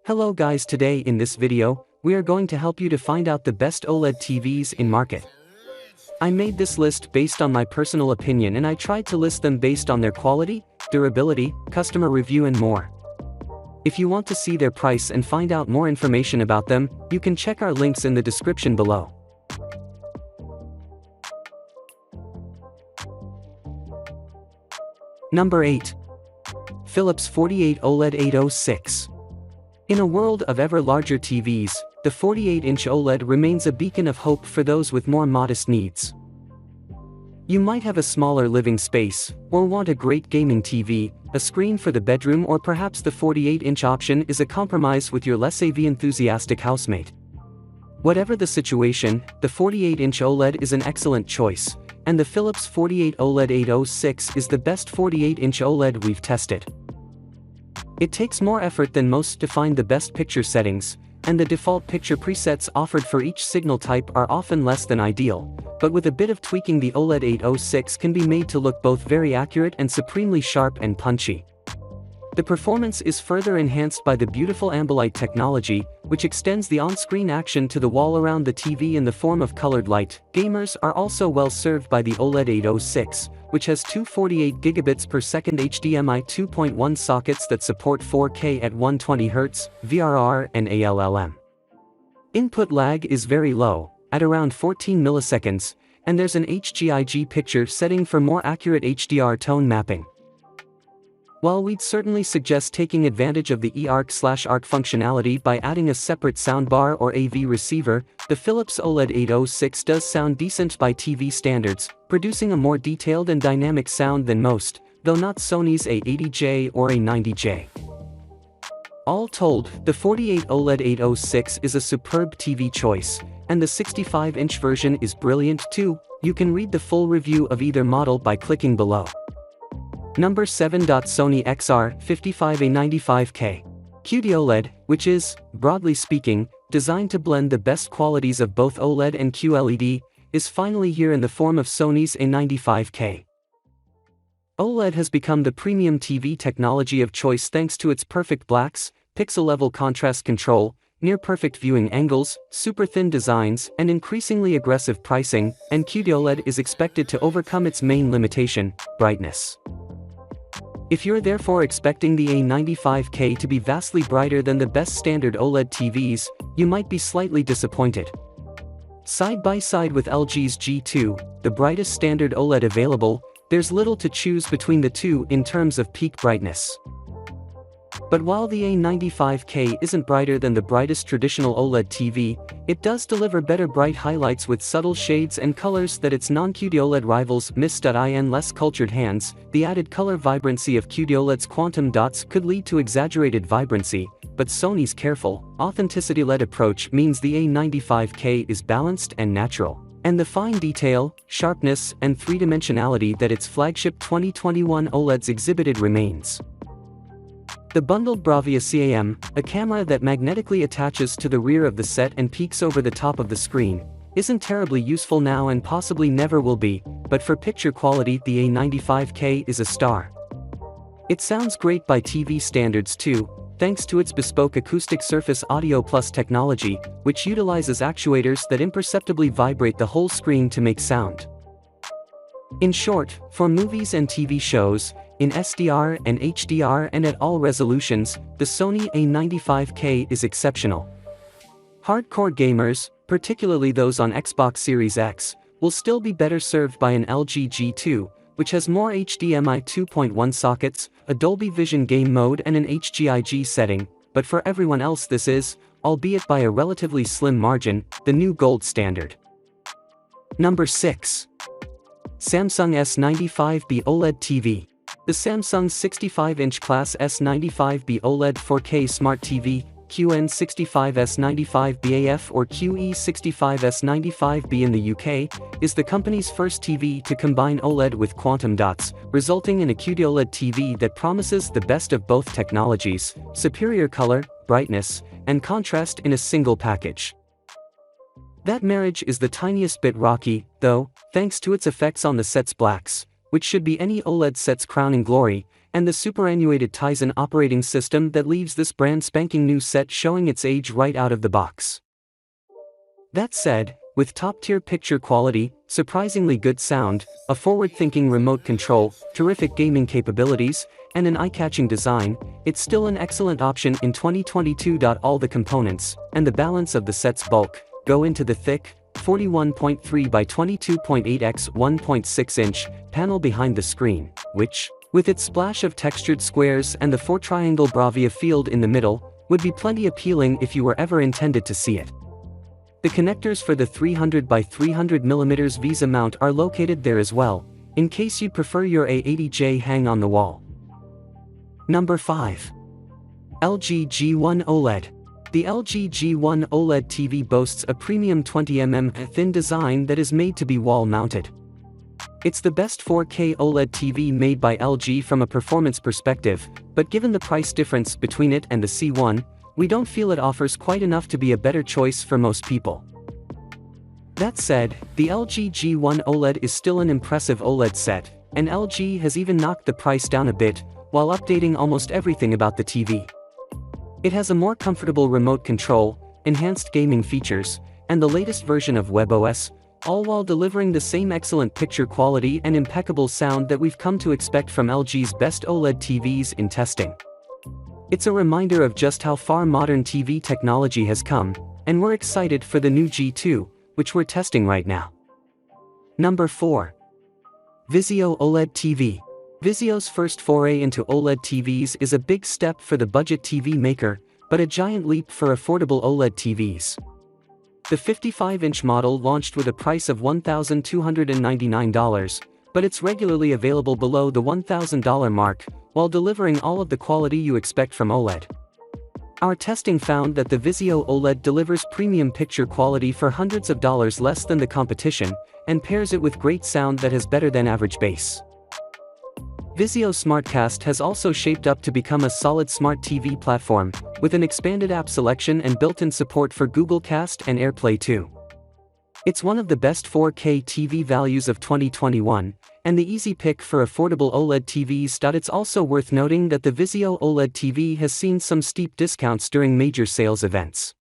Hello guys, today in this video, we are going to help you to find out the best OLED TVs in market. I made this list based on my personal opinion and I tried to list them based on their quality, durability, customer review and more. If you want to see their price and find out more information about them, you can check our links in the description below. Number 8. Philips 48 OLED 806. In a world of ever larger TVs, the 48-inch OLED remains a beacon of hope for those with more modest needs. You might have a smaller living space, or want a great gaming TV, a screen for the bedroom, or perhaps the 48-inch option is a compromise with your less AV enthusiastic housemate. Whatever the situation, the 48-inch OLED is an excellent choice, and the Philips 48 OLED 806 is the best 48-inch OLED we've tested. It takes more effort than most to find the best picture settings, and the default picture presets offered for each signal type are often less than ideal, but with a bit of tweaking the OLED 806 can be made to look both very accurate and supremely sharp and punchy. The performance is further enhanced by the beautiful Ambilight technology, which extends the on-screen action to the wall around the TV in the form of colored light. Gamers are also well served by the OLED 806, which has two 48 gigabits per second HDMI 2.1 sockets that support 4K at 120Hz, VRR and ALLM. Input lag is very low, at around 14 milliseconds, and there's an HGIG picture setting for more accurate HDR tone mapping. While we'd certainly suggest taking advantage of the eARC/ARC functionality by adding a separate soundbar or AV receiver, the Philips OLED 806 does sound decent by TV standards, producing a more detailed and dynamic sound than most, though not Sony's A80J or A90J. All told, the 48 OLED 806 is a superb TV choice, and the 65-inch version is brilliant too. You can read the full review of either model by clicking below. Number 7. Sony XR55A95K. QD-OLED, which is, broadly speaking, designed to blend the best qualities of both OLED and QLED, is finally here in the form of Sony's A95K. OLED has become the premium TV technology of choice thanks to its perfect blacks, pixel-level contrast control, near-perfect viewing angles, super-thin designs, and increasingly aggressive pricing, and QD-OLED is expected to overcome its main limitation, brightness. If you're therefore expecting the A95K to be vastly brighter than the best standard OLED TVs, you might be slightly disappointed. Side by side with LG's G2, the brightest standard OLED available, there's little to choose between the two in terms of peak brightness. But while the A95K isn't brighter than the brightest traditional OLED TV, it does deliver better bright highlights with subtle shades and colors that its non-QD-OLED rivals miss. In less cultured hands, the added color vibrancy of QD-OLED's quantum dots could lead to exaggerated vibrancy, but Sony's careful, authenticity-led approach means the A95K is balanced and natural, and the fine detail, sharpness, and three-dimensionality that its flagship 2021 OLEDs exhibited remains. The bundled Bravia CAM, a camera that magnetically attaches to the rear of the set and peeks over the top of the screen, isn't terribly useful now and possibly never will be, but for picture quality the A95K is a star. It sounds great by TV standards too, thanks to its bespoke acoustic surface Audio Plus technology, which utilizes actuators that imperceptibly vibrate the whole screen to make sound. In short, for movies and TV shows, in SDR and HDR and at all resolutions, the Sony A95K is exceptional. Hardcore gamers, particularly those on Xbox Series X, will still be better served by an LG G2, which has more HDMI 2.1 sockets, a Dolby Vision game mode and an HGIG setting, but for everyone else this is, albeit by a relatively slim margin, the new gold standard. Number 6. Samsung S95B OLED TV. The Samsung 65-inch class S95B OLED 4K Smart TV, QN65S95BAF or QE65S95B in the UK, is the company's first TV to combine OLED with quantum dots, resulting in a QD-OLED TV that promises the best of both technologies, superior color, brightness, and contrast in a single package. That marriage is the tiniest bit rocky, though, thanks to its effects on the set's blacks, which should be any OLED set's crowning glory, and the superannuated Tizen operating system that leaves this brand spanking new set showing its age right out of the box. That said, with top-tier picture quality, surprisingly good sound, a forward-thinking remote control, terrific gaming capabilities, and an eye-catching design, it's still an excellent option in 2022. All the components, and the balance of the set's bulk, go into the thick, 41.3 by 22.8 x 1.6 inch panel behind the screen, which, with its splash of textured squares and the 4-triangle bravia field in the middle, would be plenty appealing if you were ever intended to see it. The connectors for the 300 by 300 mm VESA mount are located there as well, in case you'd prefer your A80J hang on the wall. Number 5. LG G1 OLED. The LG G1 OLED TV boasts a premium 20mm thin design that is made to be wall-mounted. It's the best 4K OLED TV made by LG from a performance perspective, but given the price difference between it and the C1, we don't feel it offers quite enough to be a better choice for most people. That said, the LG G1 OLED is still an impressive OLED set, and LG has even knocked the price down a bit, while updating almost everything about the TV. It has a more comfortable remote control, enhanced gaming features, and the latest version of WebOS, all while delivering the same excellent picture quality and impeccable sound that we've come to expect from LG's best OLED TVs in testing. It's a reminder of just how far modern TV technology has come, and we're excited for the new G2, which we're testing right now. Number 4. Vizio OLED TV. Vizio's first foray into OLED TVs is a big step for the budget TV maker, but a giant leap for affordable OLED TVs. The 55-inch model launched with a price of $1,299, but it's regularly available below the $1,000 mark, while delivering all of the quality you expect from OLED. Our testing found that the Vizio OLED delivers premium picture quality for hundreds of dollars less than the competition, and pairs it with great sound that has better than average bass. Vizio SmartCast has also shaped up to become a solid smart TV platform, with an expanded app selection and built-in support for Google Cast and AirPlay 2. It's one of the best 4K TV values of 2021, and the easy pick for affordable OLED TVs. It's also worth noting that the Vizio OLED TV has seen some steep discounts during major sales events.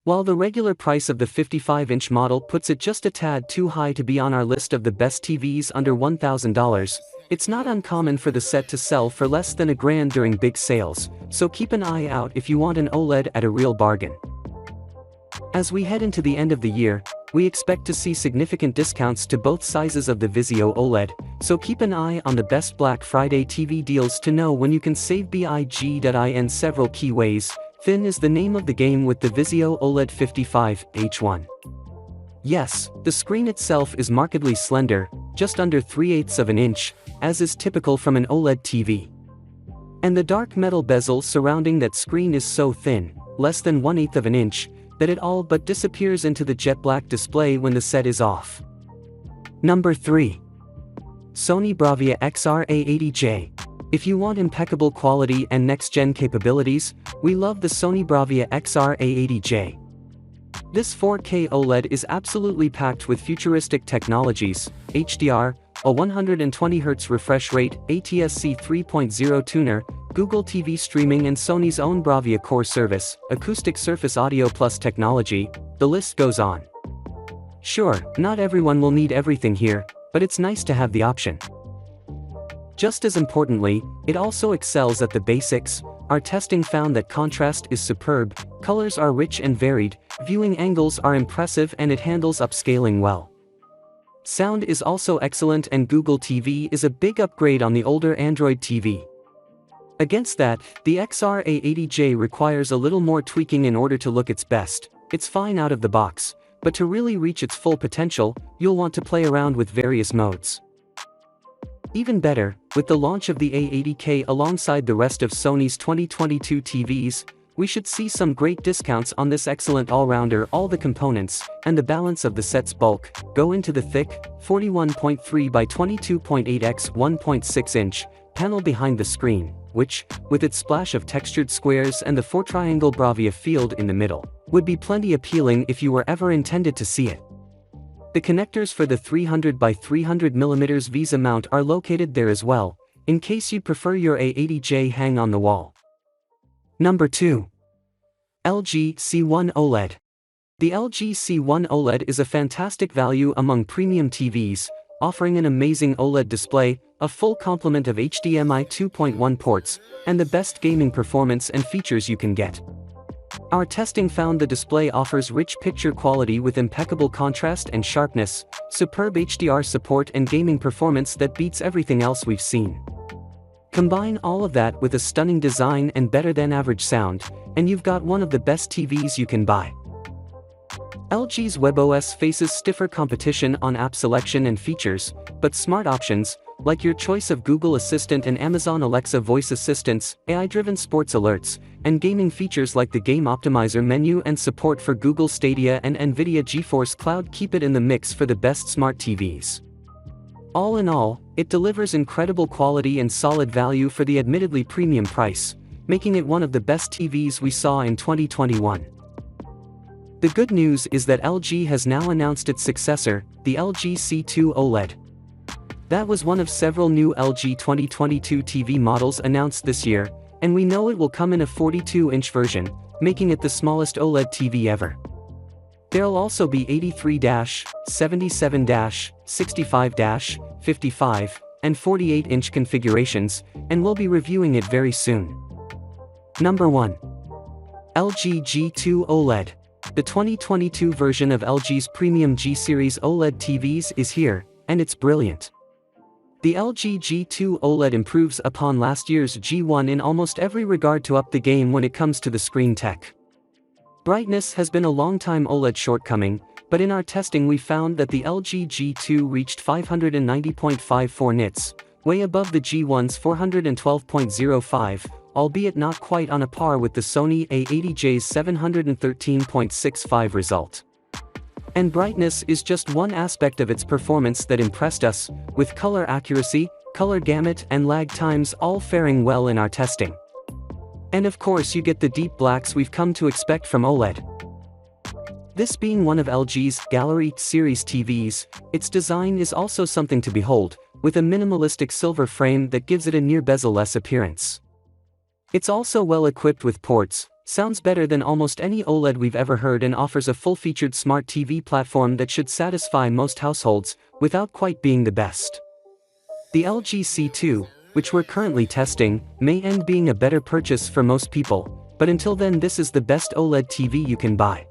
While the regular price of the 55-inch model puts it just a tad too high to be on our list of the best TVs under $1,000, it's not uncommon for the set to sell for less than $1,000 during big sales, so keep an eye out if you want an OLED at a real bargain. As we head into the end of the year, we expect to see significant discounts to both sizes of the Vizio OLED, so keep an eye on the best Black Friday TV deals to know when you can save big. In several key ways. Thin is the name of the game with the Vizio OLED 55H1. Yes, the screen itself is markedly slender, just under 3/8 of an inch, as is typical from an OLED TV. And the dark metal bezel surrounding that screen is so thin, less than 1/8 of an inch, that it all but disappears into the jet black display when the set is off. Number 3. Sony Bravia XR-A80J. If you want impeccable quality and next-gen capabilities, we love the Sony Bravia XR-A80J. This 4K OLED is absolutely packed with futuristic technologies: HDR, a 120Hz refresh rate, ATSC 3.0 tuner, Google TV streaming and Sony's own Bravia Core service, acoustic surface audio plus technology, the list goes on. Sure, not everyone will need everything here, but it's nice to have the option. Just as importantly, it also excels at the basics. Our testing found that contrast is superb, colors are rich and varied, viewing angles are impressive, and it handles upscaling well. Sound is also excellent, and Google TV is a big upgrade on the older Android TV. Against that, the XR-A80J requires a little more tweaking in order to look its best. It's fine out of the box, but to really reach its full potential, you'll want to play around with various modes. Even better, with the launch of the A80K alongside the rest of Sony's 2022 TVs, we should see some great discounts on this excellent all-rounder. All the components, and the balance of the set's bulk, go into the thick, 41.3 by 22.8 x 1.6 inch panel behind the screen, which, with its splash of textured squares and the 4-triangle bravia field in the middle, would be plenty appealing if you were ever intended to see it. The connectors for the 300 by 300 mm VESA mount are located there as well, in case you prefer your A80J hang on the wall. Number 2. LG C1 OLED. The LG C1 OLED is a fantastic value among premium TVs, offering an amazing OLED display, a full complement of HDMI 2.1 ports, and the best gaming performance and features you can get. Our testing found the display offers rich picture quality with impeccable contrast and sharpness, superb HDR support and gaming performance that beats everything else we've seen. Combine all of that with a stunning design and better-than-average sound, and you've got one of the best TVs you can buy. LG's WebOS faces stiffer competition on app selection and features, but smart options, like your choice of Google Assistant and Amazon Alexa voice assistants, AI-driven sports alerts, and gaming features like the Game Optimizer menu and support for Google Stadia and NVIDIA GeForce Cloud keep it in the mix for the best smart TVs. All in all, it delivers incredible quality and solid value for the admittedly premium price, making it one of the best TVs we saw in 2021. The good news is that LG has now announced its successor, the LG C2 OLED. That was one of several new LG 2022 TV models announced this year, and we know it will come in a 42-inch version, making it the smallest OLED TV ever. There'll also be 83-, 77-, 65-, 55, and 48-inch configurations, and we'll be reviewing it very soon. Number 1. LG G2 OLED. The 2022 version of LG's premium G-series OLED TVs is here, and it's brilliant. The LG G2 OLED improves upon last year's G1 in almost every regard to up the game when it comes to the screen tech. Brightness has been a long-time OLED shortcoming, but in our testing we found that the LG G2 reached 590.54 nits, way above the G1's 412.05, albeit not quite on a par with the Sony A80J's 713.65 result. And brightness is just one aspect of its performance that impressed us, with color accuracy, color gamut and lag times all faring well in our testing. And of course you get the deep blacks we've come to expect from OLED. This being one of LG's Gallery series TVs, its design is also something to behold, with a minimalistic silver frame that gives it a near bezel-less appearance. It's also well equipped with ports, sounds better than almost any OLED we've ever heard, and offers a full-featured smart TV platform that should satisfy most households, without quite being the best. The LG C2, which we're currently testing, may end being a better purchase for most people, but until then this is the best OLED TV you can buy.